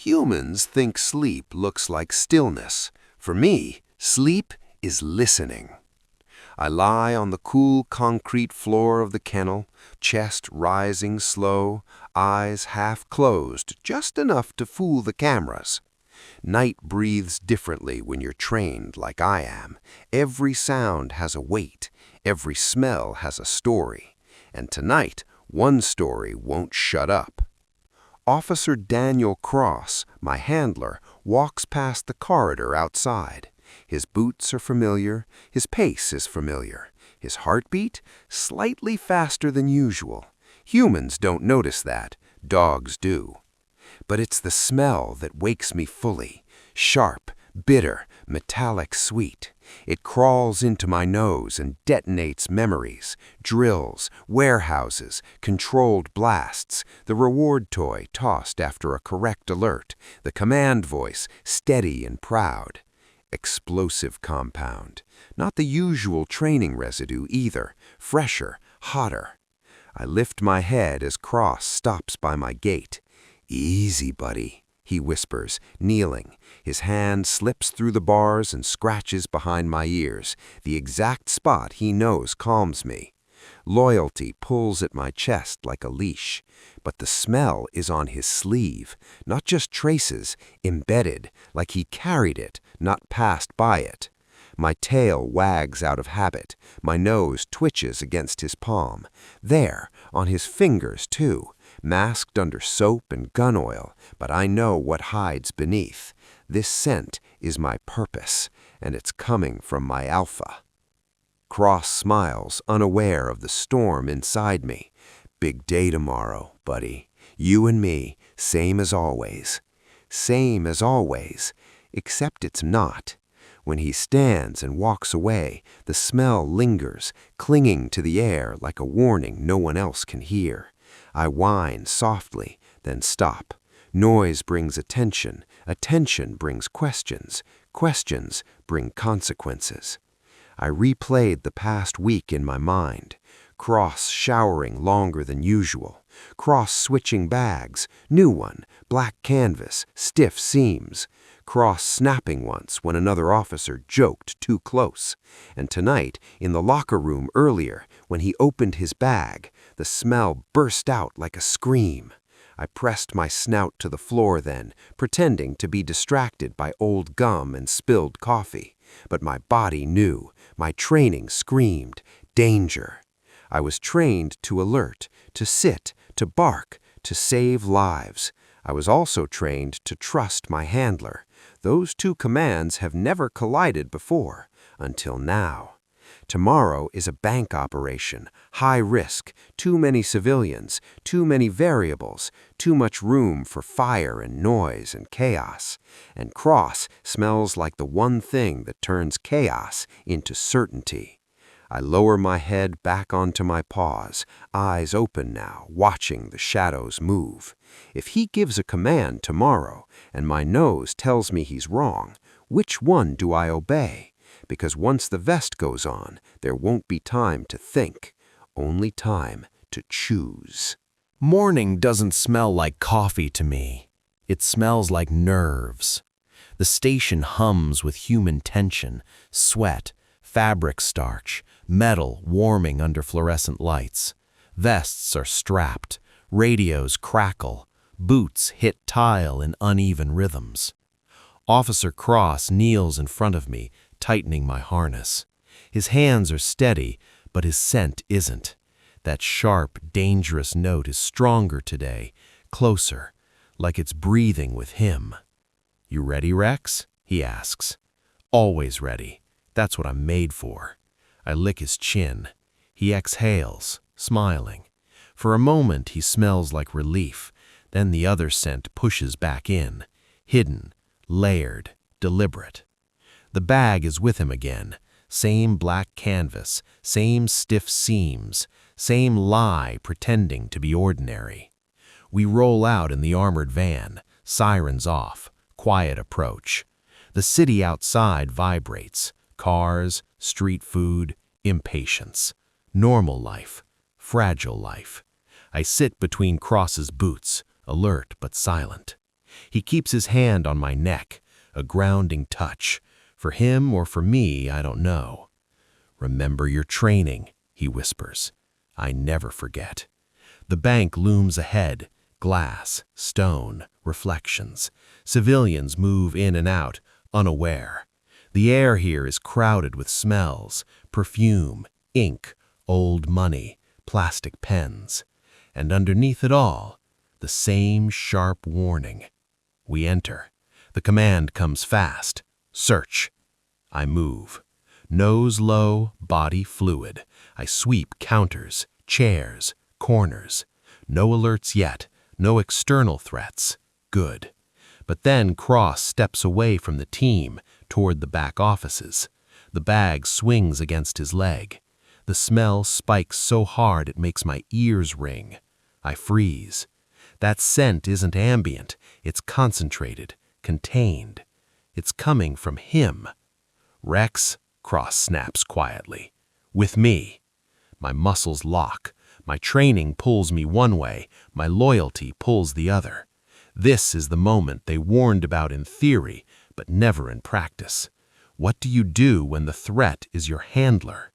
Humans think sleep looks like stillness. For me, sleep is listening. I lie on the cool concrete floor of the kennel, chest rising slow, eyes half closed, just enough to fool the cameras. Night breathes differently when you're trained like I am. Every sound has a weight, every smell has a story. And tonight, one story won't shut up. Officer Daniel Cross, my handler, walks past the corridor outside. His boots are familiar, his pace is familiar, his heartbeat slightly faster than usual. Humans don't notice that, dogs do. But it's the smell that wakes me fully, sharp, bitter, metallic sweet. It crawls into my nose and detonates memories, drills, warehouses, controlled blasts, the reward toy tossed after a correct alert, the command voice steady and proud. Explosive compound. Not the usual training residue either, fresher, hotter. I lift my head as Cross stops by my gate. "Easy, buddy," he whispers, kneeling. His hand slips through the bars and scratches behind my ears, the exact spot he knows calms me. Loyalty pulls at my chest like a leash, but the smell is on his sleeve, not just traces, embedded, like he carried it, not passed by it. My tail wags out of habit, my nose twitches against his palm. There, on his fingers too, masked under soap and gun oil, but I know what hides beneath. This scent is my purpose, and it's coming from my alpha. Cross smiles, unaware of the storm inside me. "Big day tomorrow, buddy. You and me, same as always." Same as always, except it's not. When he stands and walks away, the smell lingers, clinging to the air like a warning no one else can hear. I whine softly, then stop. Noise brings attention, attention brings questions, questions bring consequences. I replayed the past week in my mind. Cross showering longer than usual. Cross switching bags, new one, black canvas, stiff seams. Cross snapping once when another officer joked too close. And tonight, in the locker room earlier, when he opened his bag, the smell burst out like a scream. I pressed my snout to the floor then, pretending to be distracted by old gum and spilled coffee. But my body knew, my training screamed, danger. I was trained to alert, to sit, to bark, to save lives. I was also trained to trust my handler. Those two commands have never collided before, until now. Tomorrow is a bank operation, high risk, too many civilians, too many variables, too much room for fire and noise and chaos. And Cross smells like the one thing that turns chaos into certainty. I lower my head back onto my paws, eyes open now, watching the shadows move. If he gives a command tomorrow, and my nose tells me he's wrong, which one do I obey? Because once the vest goes on, there won't be time to think, only time to choose. Morning doesn't smell like coffee to me. It smells like nerves. The station hums with human tension, sweat, fabric starch, metal warming under fluorescent lights. Vests are strapped, radios crackle, boots hit tile in uneven rhythms. Officer Cross kneels in front of me, tightening my harness. His hands are steady, but his scent isn't. That sharp, dangerous note is stronger today, closer, like it's breathing with him. "You ready, Rex?" he asks. "Always ready. That's what I'm made for." I lick his chin. He exhales, smiling. For a moment he smells like relief, then the other scent pushes back in, hidden, layered, deliberate. The bag is with him again, same black canvas, same stiff seams, same lie pretending to be ordinary. We roll out in the armored van, sirens off, quiet approach. The city outside vibrates, cars, street food, impatience. Normal life, fragile life. I sit between Cross's boots, alert but silent. He keeps his hand on my neck, a grounding touch. For him or for me, I don't know. "Remember your training," he whispers. I never forget. The bank looms ahead, glass, stone, reflections. Civilians move in and out, unaware. The air here is crowded with smells, perfume, ink, old money, plastic pens. And underneath it all, the same sharp warning. We enter. The command comes fast. Search. I move. Nose low, body fluid. I sweep counters, chairs, corners. No alerts yet, no external threats. Good. But then Cross steps away from the team toward the back offices. The bag swings against his leg. The smell spikes so hard it makes my ears ring. I freeze. That scent isn't ambient, it's concentrated, contained. It's coming from him. "Rex," Cross snaps quietly. "With me." My muscles lock. My training pulls me one way, my loyalty pulls the other. This is the moment they warned about in theory, but never in practice. What do you do when the threat is your handler?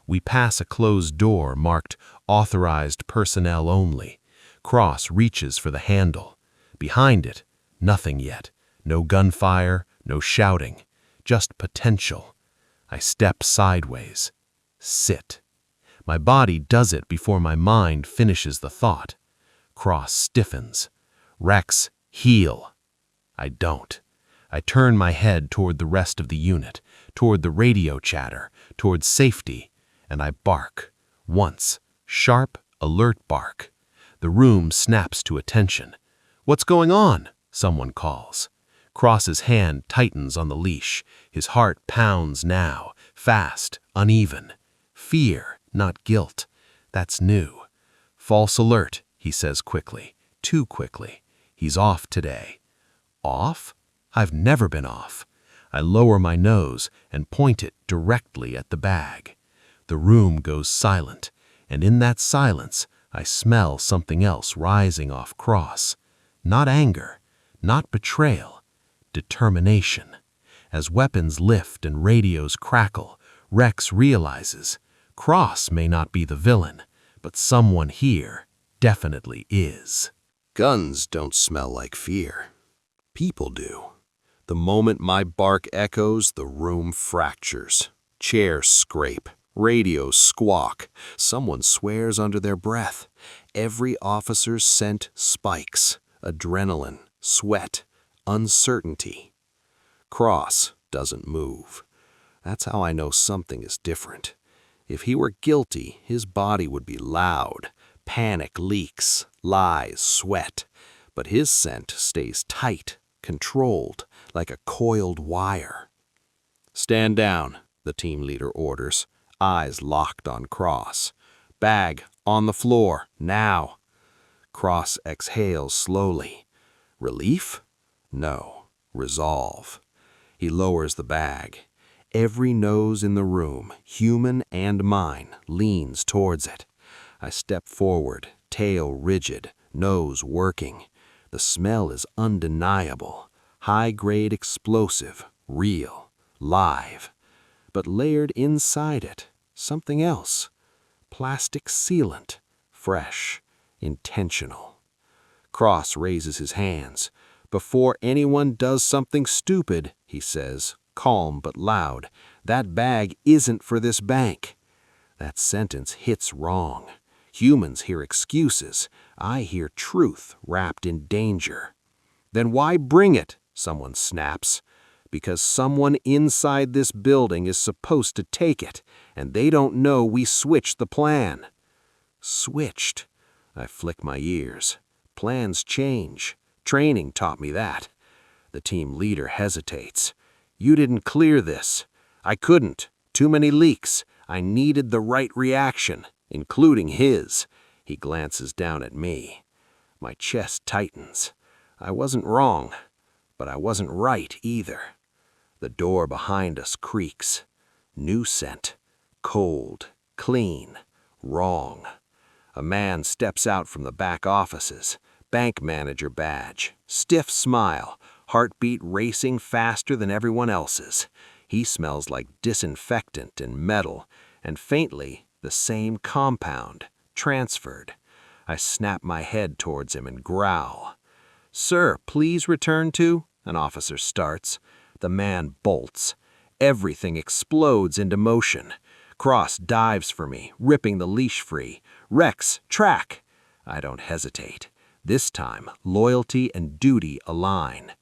We pass a closed door marked "Authorized Personnel Only." Cross reaches for the handle. Behind it, nothing yet. No gunfire, no shouting, just potential. I step sideways. Sit. My body does it before my mind finishes the thought. Cross stiffens. "Rex, heel." I don't. I turn my head toward the rest of the unit, toward the radio chatter, toward safety, and I bark. Once. Sharp, alert bark. The room snaps to attention. "What's going on?" someone calls. Cross's hand tightens on the leash. His heart pounds now, fast, uneven. Fear, not guilt. That's new. "False alert," he says quickly, too quickly. He's off today. Off? I've never been off. I lower my nose and point it directly at the bag. The room goes silent, and in that silence, I smell something else rising off Cross. Not anger, not betrayal, determination. As weapons lift and radios crackle, Rex realizes Cross may not be the villain, but someone here definitely is. Guns don't smell like fear. People do. The moment my bark echoes, the room fractures. Chairs scrape. Radios squawk. Someone swears under their breath. Every officer's scent spikes. Adrenaline, sweat, uncertainty. Cross doesn't move. That's how I know something is different. If he were guilty, his body would be loud. Panic leaks, lies, sweat. But his scent stays tight, controlled, like a coiled wire. "Stand down," the team leader orders, eyes locked on Cross. "Bag on the floor, now." Cross exhales slowly. Relief? No. Resolve. He lowers the bag. Every nose in the room, human and mine, leans towards it. I step forward, tail rigid, nose working. The smell is undeniable. High-grade explosive, real, live. But layered inside it, something else. Plastic sealant, fresh, intentional. Cross raises his hands. "Before anyone does something stupid," he says, calm but loud, "that bag isn't for this bank." That sentence hits wrong. Humans hear excuses. I hear truth wrapped in danger. "Then why bring it?" someone snaps. "Because someone inside this building is supposed to take it, and they don't know we switched the plan." Switched. I flick my ears. Plans change. Training taught me that. The team leader hesitates. "You didn't clear this." "I couldn't. Too many leaks. I needed the right reaction, including his." He glances down at me. My chest tightens. I wasn't wrong, but I wasn't right either. The door behind us creaks. New scent. Cold. Clean. Wrong. A man steps out from the back offices. Bank manager badge, stiff smile, heartbeat racing faster than everyone else's. He smells like disinfectant and metal, and faintly, the same compound, transferred. I snap my head towards him and growl. "Sir, please return to—" An officer starts. The man bolts. Everything explodes into motion. Cross dives for me, ripping the leash free. "Rex, track!" I don't hesitate. This time, loyalty and duty align.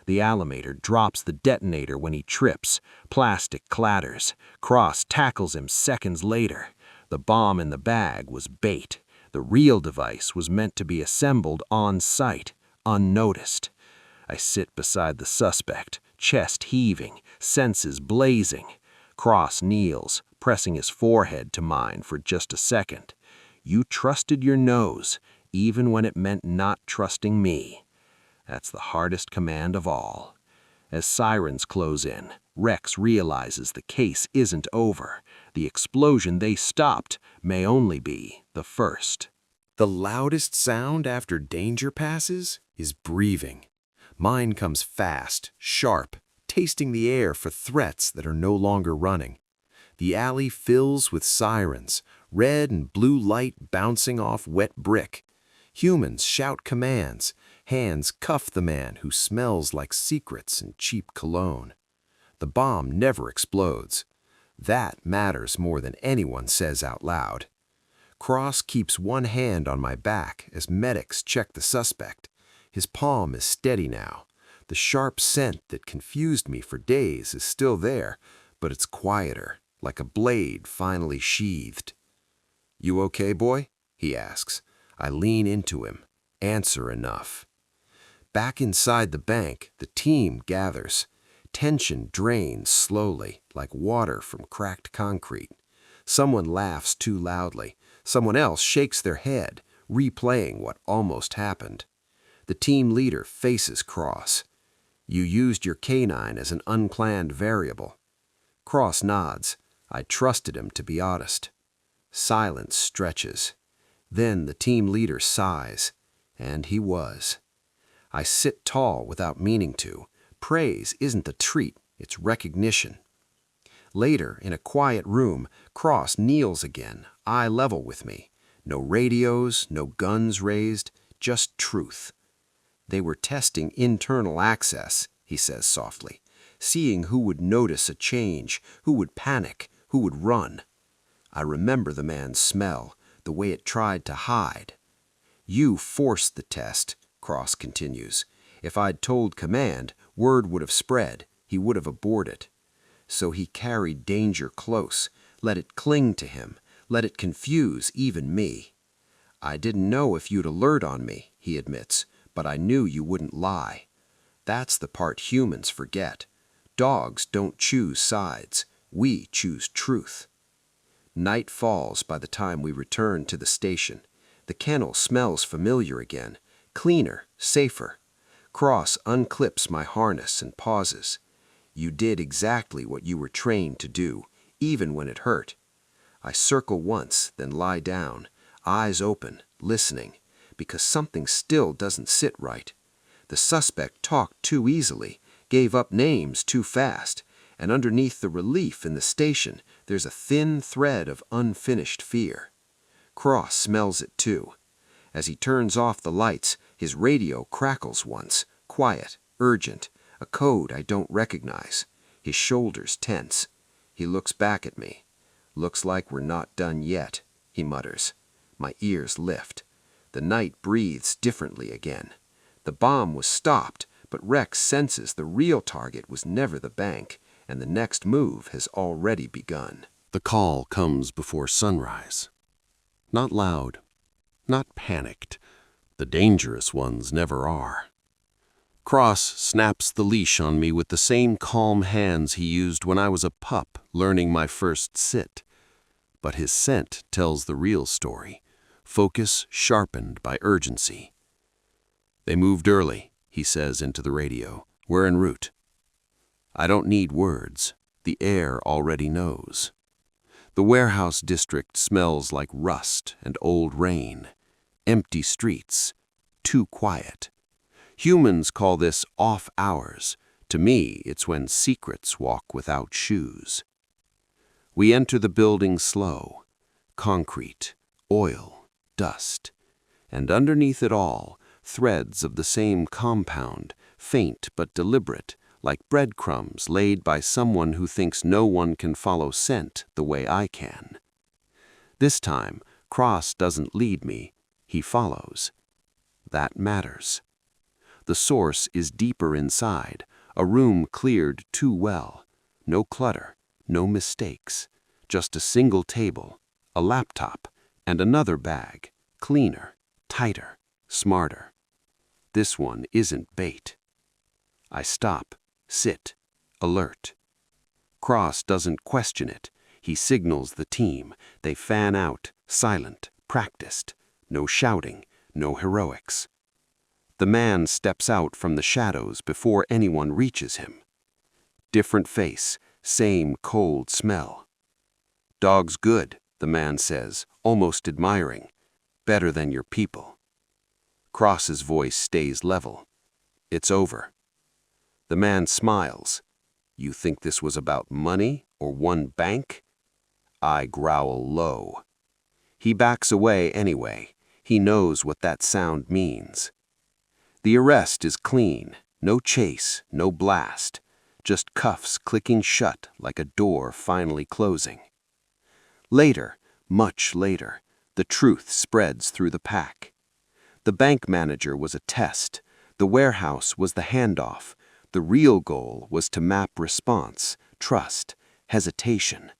The Allimator drops the detonator when he trips. Plastic clatters. Cross tackles him seconds later. The bomb in the bag was bait. The real device was meant to be assembled on site, unnoticed. I sit beside the suspect, chest heaving, senses blazing. Cross kneels, pressing his forehead to mine for just a second. "You trusted your nose, even when it meant not trusting me." That's the hardest command of all. As sirens close in, Rex realizes the case isn't over. The explosion they stopped may only be the first. The loudest sound after danger passes is breathing. Mine comes fast, sharp, tasting the air for threats that are no longer running. The alley fills with sirens, red and blue light bouncing off wet brick. Humans shout commands. Hands cuff the man who smells like secrets and cheap cologne. The bomb never explodes. That matters more than anyone says out loud. Cross keeps one hand on my back as medics check the suspect. His palm is steady now. The sharp scent that confused me for days is still there, but it's quieter, like a blade finally sheathed. "You okay, boy?" he asks. I lean into him. Answer enough. Back inside the bank, the team gathers. Tension drains slowly, like water from cracked concrete. Someone laughs too loudly. Someone else shakes their head, replaying what almost happened. The team leader faces Cross. "You used your canine as an unplanned variable." Cross nods. I trusted him to be honest. Silence stretches. Then the team leader sighs, and he was. I sit tall without meaning to. Praise isn't a treat, it's recognition. Later, in a quiet room, Cross kneels again, eye level with me. No radios, no guns raised, just truth. "They were testing internal access," he says softly, "seeing who would notice a change, who would panic, who would run." I remember the man's smell, the way it tried to hide. "You forced the test," Cross continues. "If I'd told command, word would have spread. He would have aborted. So he carried danger close, let it cling to him, let it confuse even me. I didn't know if you'd alert on me," he admits, "but I knew you wouldn't lie. That's the part humans forget. Dogs don't choose sides. We choose truth." Night falls by the time we return to the station. The kennel smells familiar again, cleaner, safer. Cross unclips my harness and pauses. "You did exactly what you were trained to do, even when it hurt." I circle once, then lie down, eyes open, listening, because something still doesn't sit right. The suspect talked too easily, gave up names too fast, and underneath the relief in the station, there's a thin thread of unfinished fear. Cross smells it too. As he turns off the lights, his radio crackles once, quiet, urgent, a code I don't recognize. His shoulders tense. He looks back at me. "Looks like we're not done yet," he mutters. My ears lift. The night breathes differently again. The bomb was stopped, but Rex senses the real target was never the bank, and the next move has already begun. The call comes before sunrise. Not loud, not panicked. The dangerous ones never are. Cross snaps the leash on me with the same calm hands he used when I was a pup learning my first sit. But his scent tells the real story, focus sharpened by urgency. "They moved early," he says into the radio. "We're en route." I don't need words. The air already knows. The warehouse district smells like rust and old rain, empty streets, too quiet. Humans call this off hours. To me, it's when secrets walk without shoes. We enter the building slow. Concrete, oil, dust. And underneath it all, threads of the same compound, faint but deliberate, like breadcrumbs laid by someone who thinks no one can follow scent the way I can. This time, Cross doesn't lead me, he follows. That matters. The source is deeper inside, a room cleared too well. No clutter, no mistakes, just a single table, a laptop, and another bag, cleaner, tighter, smarter. This one isn't bait. I stop, sit, alert. Cross doesn't question it. He signals the team. They fan out, silent, practiced. No shouting, no heroics. The man steps out from the shadows before anyone reaches him. Different face, same cold smell. "Dog's good," the man says, almost admiring. "Better than your people." Cross's voice stays level. "It's over." The man smiles. "You think this was about money or one bank?" I growl low. He backs away anyway. He knows what that sound means. The arrest is clean. No chase, no blast. Just cuffs clicking shut like a door finally closing. Later, much later, the truth spreads through the pack. The bank manager was a test. The warehouse was the handoff. The real goal was to map response, trust, hesitation,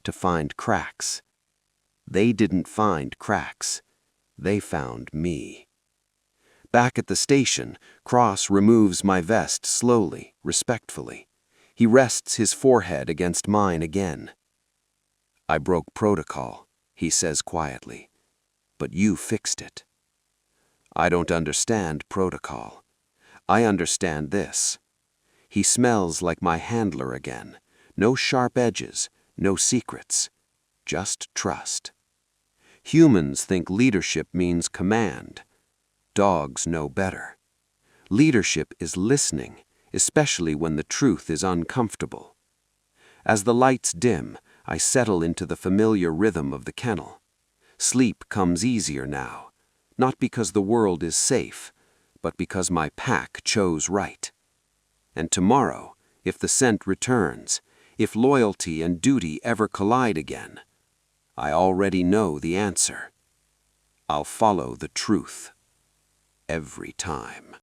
to find cracks. They didn't find cracks. They found me. Back at the station, Cross removes my vest slowly, respectfully. He rests his forehead against mine again. "I broke protocol," he says quietly, "but you fixed it." I don't understand protocol. I understand this. He smells like my handler again. No sharp edges, no secrets, just trust. Humans think leadership means command. Dogs know better. Leadership is listening, especially when the truth is uncomfortable. As the lights dim, I settle into the familiar rhythm of the kennel. Sleep comes easier now, not because the world is safe, but because my pack chose right. And tomorrow, if the scent returns, if loyalty and duty ever collide again, I already know the answer. I'll follow the truth. Every time.